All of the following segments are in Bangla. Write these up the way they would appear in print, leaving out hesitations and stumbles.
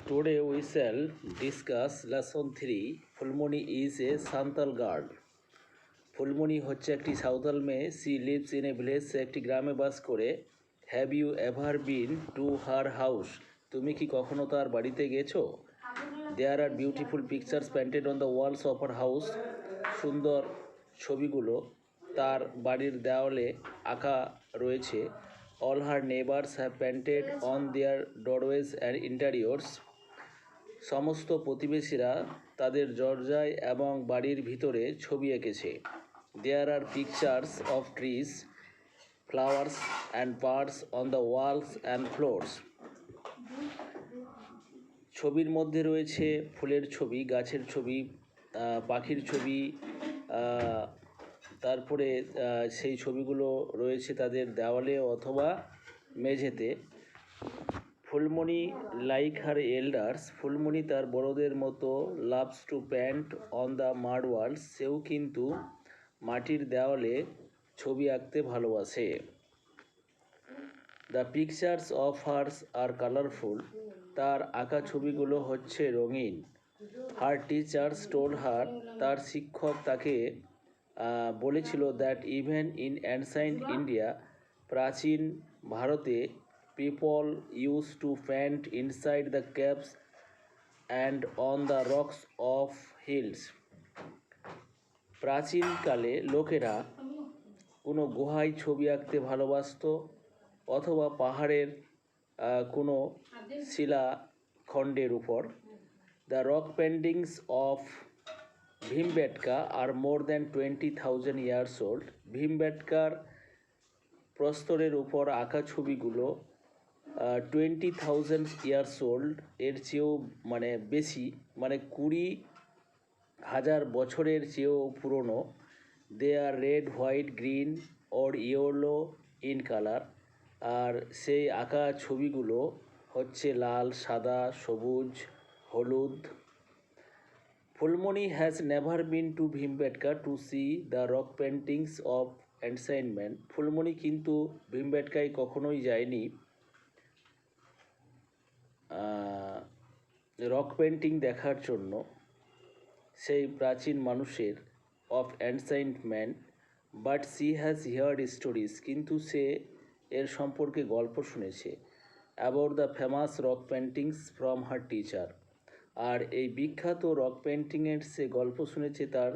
Today we shall discuss lesson 3. Fulmoni is a Santal girl. Phulmoni হচ্ছে একটি সাঁওতাল মেয়ে. She lives in a village, সে একটি গ্রামে বাস করে. Have you ever been to her house, তুমি কি কখনো তার বাড়িতে গেছো? There are beautiful pictures painted on the walls of her house, সুন্দর ছবিগুলো তার বাড়ির দেওয়ালে আঁকা রয়েছে. All her neighbours have painted on their doorways and interiors, সমস্ত প্রতিবেশীরা তাদের দরজায় এবং বাড়ির ভিতরে ছবি এঁকেছে. There are pictures of trees, flowers and birds on the Waals and floors, ছবির মধ্যে রয়েছে ফুলের ছবি, গাছের ছবি, পাখির ছবি. তারপরে সেই ছবিগুলো রয়েছে তাদের দেওয়ালে অথবা মেঝেতে. Phulmoni like her elders, Phulmoni তার বড়দের মতো loves to paint on the mud walls, সেও কিন্তু মাটির দেওয়ালে ছবি আঁকতে ভালোবাসে. The pictures of hers are colourful, তার আঁকা ছবিগুলো হচ্ছে রঙিন. হার টিচার্স টোল্ড হার, তার শিক্ষক তাকে বলেছিল that even in ancient India, প্রাচীন ভারতে, people use to pant inside the caves and on the rocks of hills, প্রাচীনকালে লোকেরা কোনো গুহায় ছবি আঁকতে ভালোবাসত অথবা পাহাড়ের কোনো শিলাখণ্ডের উপর. The rock paintings of Bhimbetka are more than 20,000 years old, ভীমবেটকার প্রস্তরের উপর আঁকা ছবিগুলো 20,000 ইয়ার্স ওল্ড, এর চেয়েও বেশি, 20,000 বছরের চেয়েও পুরনো. They are red, white, green or yellow in colour, আর সেই আঁকা ছবিগুলো হচ্ছে লাল, সাদা, সবুজ, হলুদ. Phulmoni has never been to Bhimbetka to see the rock paintings of ancient men, Phulmoni কিন্তু ভীমবেটকায় কখনোই যায়নি রক পেন্টিং দেখার জন্য, সেই প্রাচীন মানুষের of ancient man. But she has heard stories, কিন্তু সে এর সম্পর্কে গল্প শুনেছে. About the famous rock paintings from her teacher, আর এই বিখ্যাত রক পেন্টিংয়ের সে গল্প শুনেছে তার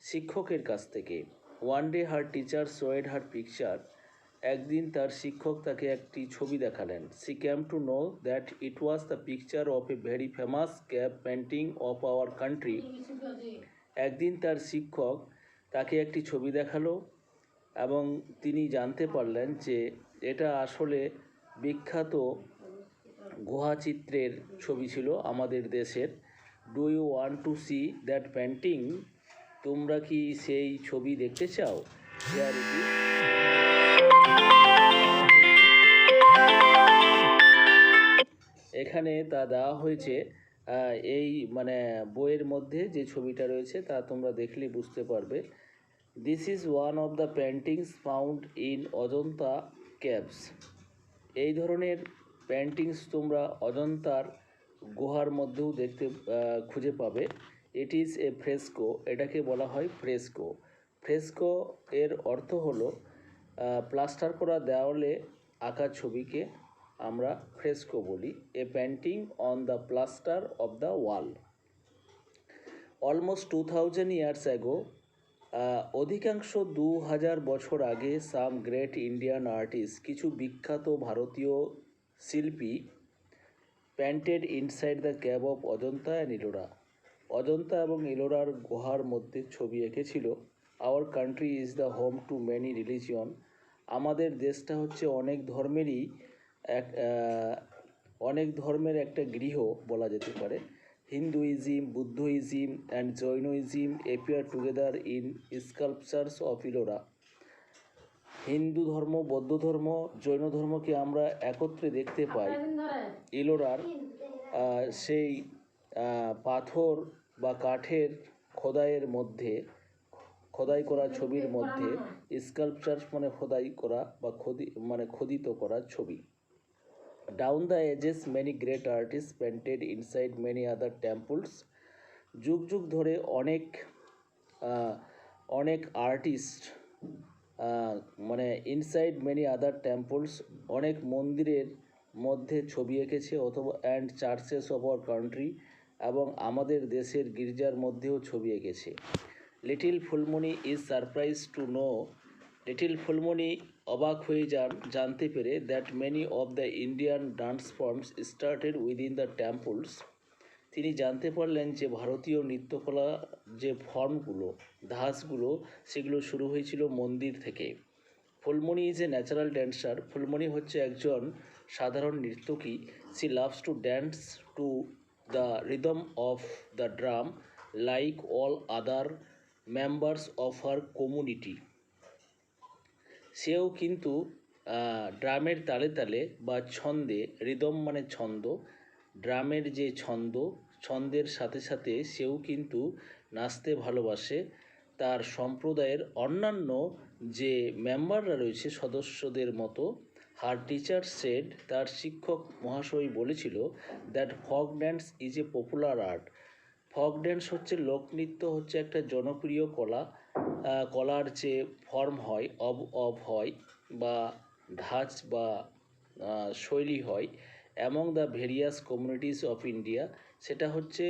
শিক্ষকের কাছ থেকে. One day her teacher showed her picture, একদিন তার শিক্ষক তাকে একটি ছবি দেখালেন. She came to know that it was the picture of a very famous cave painting of our country, একদিন তার শিক্ষক তাকে একটি ছবি দেখালো এবং তিনি জানতে পারলেন যে এটা আসলে বিখ্যাত গুহাচিত্রের ছবি ছিল আমাদের দেশের. Do you want to see that painting, তোমরা কি সেই ছবি দেখতে চাও? এখানে তা দেওয়া হয়েছে. এই বইয়ের মধ্যে যে ছবিটা রয়েছে তা তোমরা দেখলে বুঝতে পারবে. This is one of the paintings found in Ajanta caves, এই ধরনের পেন্টিংস তোমরা অজন্তার গুহার মধ্যেও খুঁজে পাবে. ইট ইজ এ ফ্রেস্কো, এটাকে বলা হয় ফ্রেস্কো. ফ্রেস্কো এর অর্থ হলো প্লাস্টার করা দেওয়ালে আঁকা ছবিকে আমরা ফ্রেস্কো বলি. A painting on the plaster of the wall. Almost 2000 years ago, অধিকাংশ 2000 বছর আগে, সাম গ্রেট ইন্ডিয়ান আর্টিস্ট, কিছু বিখ্যাত ভারতীয় শিল্পী, painted inside the cave of Ajanta and Ellora, Ajanta এবং ইলোরার গুহার মধ্যে ছবি এঁকেছিল. Our country is the home to many religion, আমাদের দেশটা হচ্ছে অনেক ধর্মের একটা গৃহ বলা যেতে পারে. Hinduism, Buddhism and Jainism appear together in sculptures of Ellora, Hindu ধর্ম, বৌদ্ধ ধর্ম, জৈন ধর্মকে আমরা একত্রে দেখতে পাই ইলোরার সেই পাথর বা কাঠের খোদাই করা ছবির মধ্যে. স্কাল্পচার্স খোদাই করা বা খোদিত করা ছবি. Down the ages, many great artists painted inside many other temples. যুগ যুগ ধরে আহ, অনেক আর্টিস্ট মানে ইনসাইড মেনি আদার টেম্পলস, অনেক মন্দিরের মধ্যে ছবি এঁকেছে, অথবা and churches of our country, এবং আমাদের দেশের গির্জার মধ্যেও ছবি এঁকেছে। Little Phulmoni is surprise to know, little Phulmoni অবাক হয়ে যান জানতে পেরে, that many of the Indian dance forms started within the temples. তিনি জানতে পারলেন যে ভারতীয় নৃত্যকলা যে ফর্মগুলো, ধাঁচগুলো, সেগুলো শুরু হয়েছিল মন্দির থেকে। Phulmoni is a natural dancer, Phulmoni হচ্ছে একজন সাধারণ নর্তকী। She loves to dance to the rhythm of the drum like all other members of her community. সেও কিন্তু ড্রামের তালে তালে বা ছন্দে, রিদম মানে ছন্দ, ড্রামের যে ছন্দ, ছন্দের সাথে সাথে সেও কিন্তু নাচতে ভালোবাসে। তার সম্প্রদায়ের অন্যান্য যে মেম্বাররা রয়েছে, সদস্যদের মতো। হার টিচার সেড, তার শিক্ষক মহাশয় বলেছিল, that folk dance is a popular art. Folk dance হচ্ছে লোকনৃত্য, হচ্ছে একটা জনপ্রিয় কলা। কলার যে ফর্ম হয়, হয় বা ধাঁচ বা শৈলী হয় among the various communities of India, সেটা হচ্ছে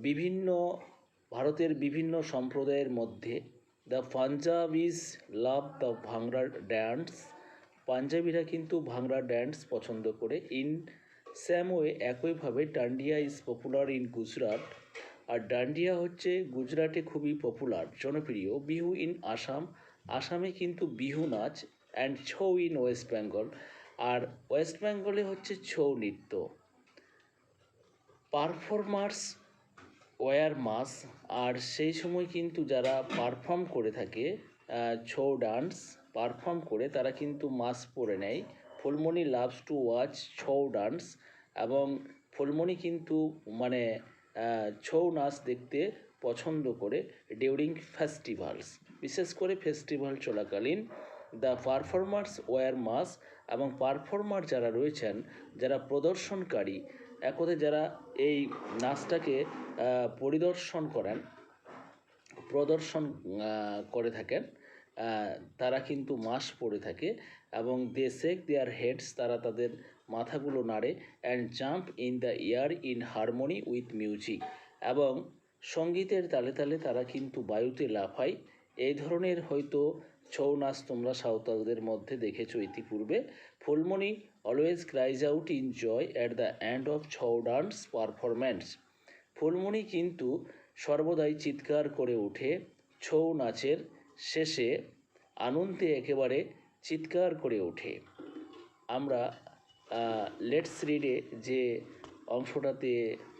বিভিন্ন ভারতের বিভিন্ন সম্প্রদায়ের মধ্যে। দ্য পাঞ্জাবিজ লাভ দ্য ভাংড়া ড্যান্স, পাঞ্জাবিরা কিন্তু ভাংড়া ড্যান্স পছন্দ করে। ইন স্যাম ওয়ে, একইভাবে dandiya is popular in Gujarat, আর ডান্ডিয়া হচ্ছে গুজরাটে খুবই পপুলার, জনপ্রিয়। বিহু ইন আসাম, আসামে কিন্তু বিহু নাচ। And Chhau in West Bengal, আর ওয়েস্ট বেঙ্গলে হচ্ছে ছৌ নৃত্য। পারফর্মার্স ওয়ার মাস, আর সেই সময় কিন্তু যারা পারফর্ম করে থাকে ছৌ ডান্স পারফর্ম করে, তারা কিন্তু মাস্ক পরে নেয়। Phulmoni loves to watch Chhau dance, এবং ফুলমণি কিন্তু মানে ছৌ নাচ দেখতে পছন্দ করে ডিউরিং ফেস্টিভ্যালস, বিশেষ করে ফেস্টিভ্যাল চলাকালীন। দ্য পারফর্মার্স ওয়ার মাস, এবং পারফর্মার যারা রয়েছেন, যারা প্রদর্শনকারী, এক কথায় যারা এই নাচটাকে প্রদর্শন করে থাকেন, তারা কিন্তু মাস্ক পরে থাকে, এবং দে শেক দেয়ার হেডস, তারা তাদের মাথাগুলো নাড়ে। And jump in the air in harmony with music, এবং সঙ্গীতের তালে তালে তারা কিন্তু বায়ুতে লাফায়। এই ধরনের হয়তো ছৌ নাচ তোমরা সাঁওতালদের মধ্যে দেখেছো ইতিপূর্বে। Phulmoni always cries out in joy at the end of Chhau dance performance, Phulmoni কিন্তু সর্বদাই চিৎকার করে ওঠে ছৌ নাচের শেষে, আনন্দে একেবারে চিৎকার করে ওঠে। আমরা লেটস রিডে যে অংশটাতে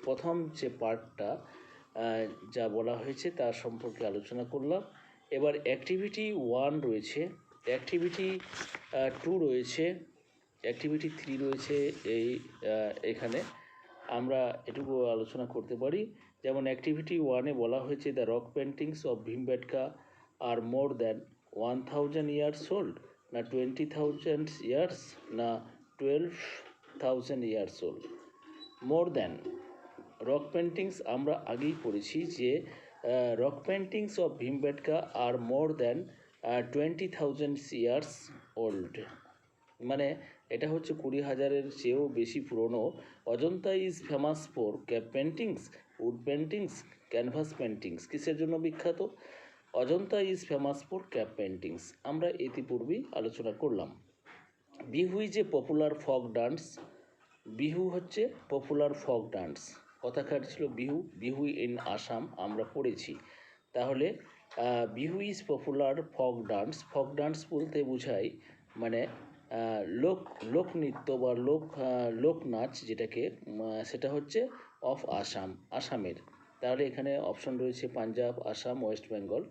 প্রথম যে পার্টটা যা বলা হয়েছে তার সম্পর্কে আলোচনা করলাম। এবার অ্যাক্টিভিটি 1 রয়েছে, অ্যাক্টিভিটি 2 রয়েছে, অ্যাক্টিভিটি 3 রয়েছে এখানে। আমরা এটুকু আলোচনা করতে পারি। যেমন অ্যাক্টিভিটি 1-এ বলা হয়েছে, the rock paintings of Bhimbetka are more than 1000 years old, না 20,000 ইয়ার্স, না 12,000 years old. More than, rock paintings আমরা আগেই পড়েছি যে rock paintings of Bhimbetka are more than 20,000 years old, মানে এটা হচ্ছে 20,000-এর চেয়েও বেশি পুরনো। Ajanta is famous for cave paintings, wood paintings, canvas paintings. কিসের জন্য বিখ্যাত? Ajanta is famous for cave paintings, আমরা ইতিপূর্বেই আলোচনা করলাম। Bihu is a popular folk dance, Bihu হচ্ছে পপুলার ফক ডান্স, কথাকার ছিল বিহু, বিহু ইন আসাম আমরা পড়েছি। তাহলে Bihu is popular folk dance, folk dance বলতে বোঝায় মানে লোকনৃত্য বা লোকনাচ, যেটাকে সেটা হচ্ছে অফ আসাম, আসামের। তাহলে এখানে অপশন রয়েছে পাঞ্জাব, আসাম, ওয়েস্ট বেঙ্গল,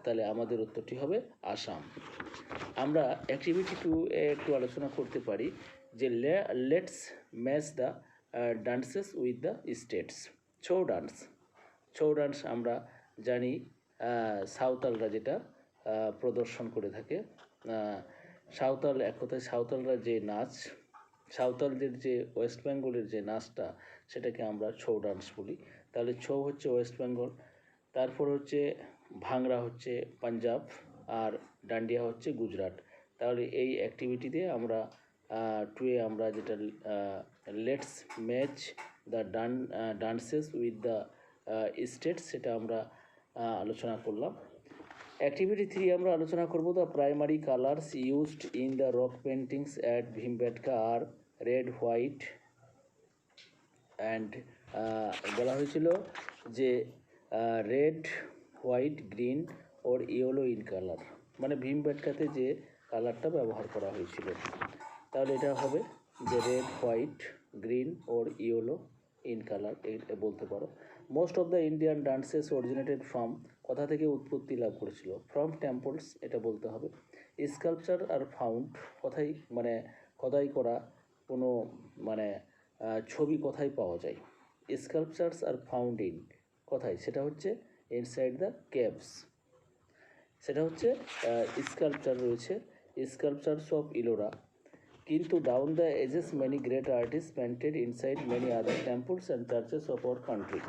তাহলে আমাদের উত্তরটি হবে আসাম। আমরা অ্যাক্টিভিটি 2 একটু আলোচনা করতে পারি যে let's match the dances with the states. Chhau dance, Chhau dance আমরা জানি সাঁওতালরা যেটা প্রদর্শন করে থাকে। সাঁওতাল, এক কথায় সাঁওতালরা যে নাচ সাঁওতালদের যে ওয়েস্ট বেঙ্গলের যে নাচটা সেটাকে আমরা ছৌ ডান্স বলি। তাহলে ছৌ হচ্ছে ওয়েস্ট বেঙ্গল, তারপর হচ্ছে ভাংড়া হচ্ছে পাঞ্জাব, আর ডান্ডিয়া হচ্ছে গুজরাট। তাহলে এই অ্যাক্টিভিটিতে আমরা টুয়ে আমরা যেটা let's match the dances with the state সেটা আমরা আলোচনা করলাম। অ্যাক্টিভিটি 3 আমরা আলোচনা করব the primary colours used in the rock paintings at Bhimbetka are red white and বলা হয়েছিল যে red white green or yellow in colour, মানে ভীমবেটকাতে যে কালারটা ব্যবহার করা হয়েছিল। তাহলে এটা হবে যে red white green or yellow in colour এটা বলতে পারো। Most of the Indian dances originated from কোথা থেকে উৎপত্তি লাভ করেছিল, ফ্রম টেম্পলস এটা বলতে হবে। স্কাল্পচার আর ফাউন্ড কোথায়, মানে খোদাই করা কোনো মানে ছবি কোথায় পাওয়া যায়, স্কাল্পচার্স আর ফাউন্ড ইন কোথায়, সেটা হচ্ছে ইনসাইড দ্য কেভস, সেটা হচ্ছে স্কাল্পচার রয়েছে স্কাল্পচার্স অফ ইলোরা। কিন্তু down the ages many great artist painted inside many other temples and churches of our country.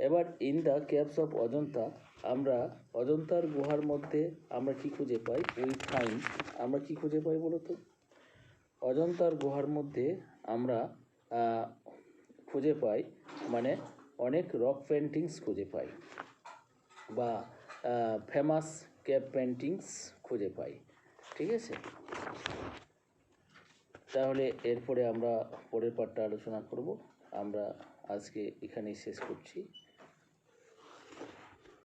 এবার in the caves of Ajanta, আমরা অজন্তার গুহার মধ্যে আমরা কি খুঁজে পাই, উই ফাইন্ড, আমরা কি খুঁজে পাই বলো তো? অজন্তার গুহার মধ্যে আমরা খুঁজে পাই মানে অনেক রক পেন্টিংস খুঁজে পাই বা ফেমাস কেভ পেন্টিংস খুঁজে পাই, ঠিক আছে? তাহলে এরপরে আমরা পরের পার্টটা আলোচনা করব। আমরা আজকে এখানেই শেষ করছি।